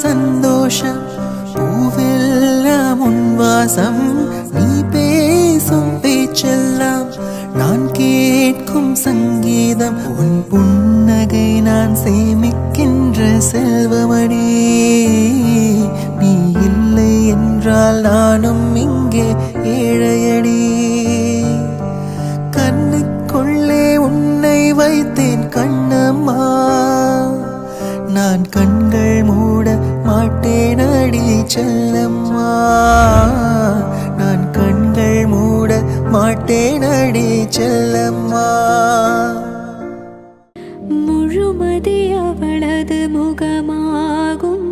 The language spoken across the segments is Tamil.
சந்தோஷம் பூவெல்லாம் உன் வாசம் நீ பேசும் பேச்செல்லாம் நான் கேட்கும் சங்கீதம் உன் புன்னகை நான் சேமிக்கின்ற செல்வமடி நீ இல்லை என்றால் நானும் இங்கே ஏழையடி கண்ணுக்குள்ளே உன்னை வைத்தேன் கண்ணம்மா நான் கண்கள் மூட மாட்டேனடி செல்லம்மா நான் கண்கள் மூட மாட்டேனடி செல்லம்மா முழுமதி அவளது முகமாகும்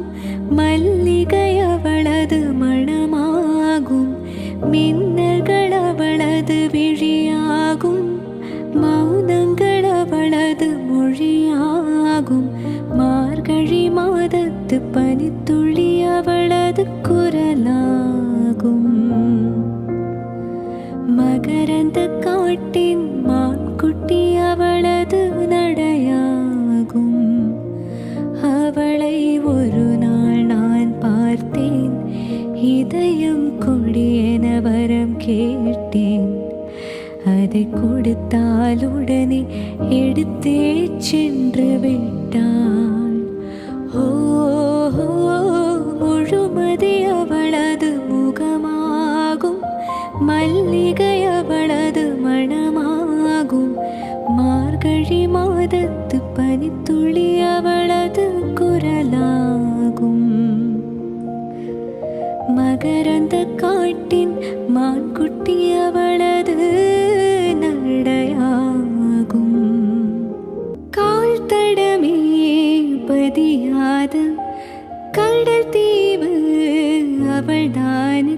மல்லிகை அவளது மணமாகும் மின்னல்கள் அவளது விழியாகும் மௌனங்கள் அவளது மொழியாகும் மார்கழி மாதத்து பனித்துளி அவளது குரலாகும் மகரந்த காட்டின் மான்குட்டி அவளது நடையாகும் அவளை ஒரு நாள் நான் பார்த்தேன் இதயம் கொடியென வரம் கேட்டேன் அதை கொடுத்தால் உடனே எடுத்தே சென்று விட்டாள் முழுமதி அவளது முகமாகும் மல்லிகை அவளது மணமாகும் மார்கழி மாதத்து பனித்துளி அவளது குரலாகும் மகரந்த காட்டின் மான்குட்டி அவளது நடையாகும் கால் தடமே பதியாத கடல் தீவு அவள்தான்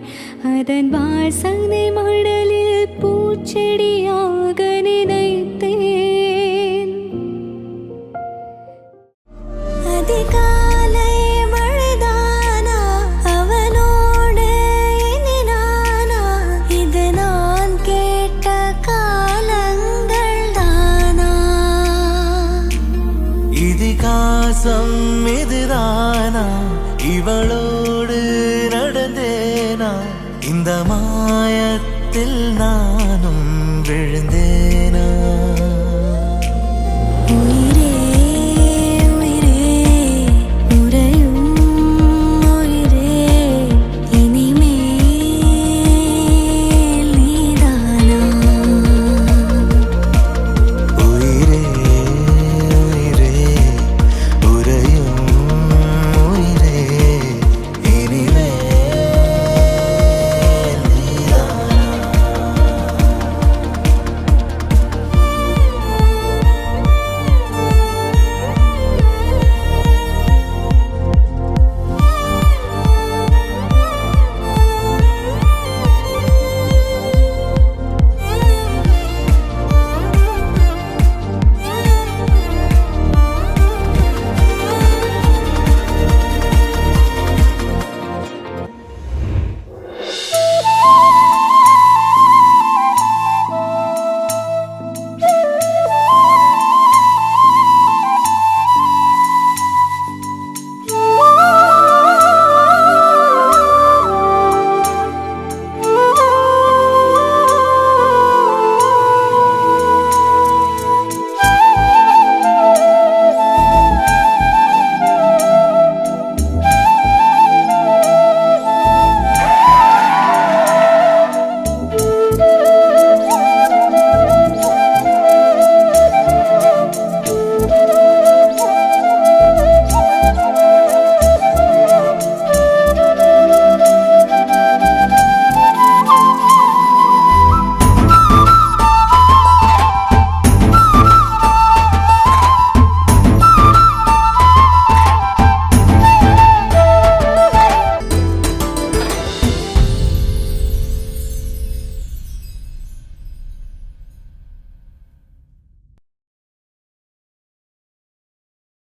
அதன் வாசனை மடலில் பூச்செடியாக நினைத்தேன் அதிகாலை மழைதானா அவனோடு இனினானா இது நான் கேட்ட காலங்கள் தானா இதிகாசம் எதிரானா இவளோடு நடந்தேனா இந்த மாயத்தில் நானும்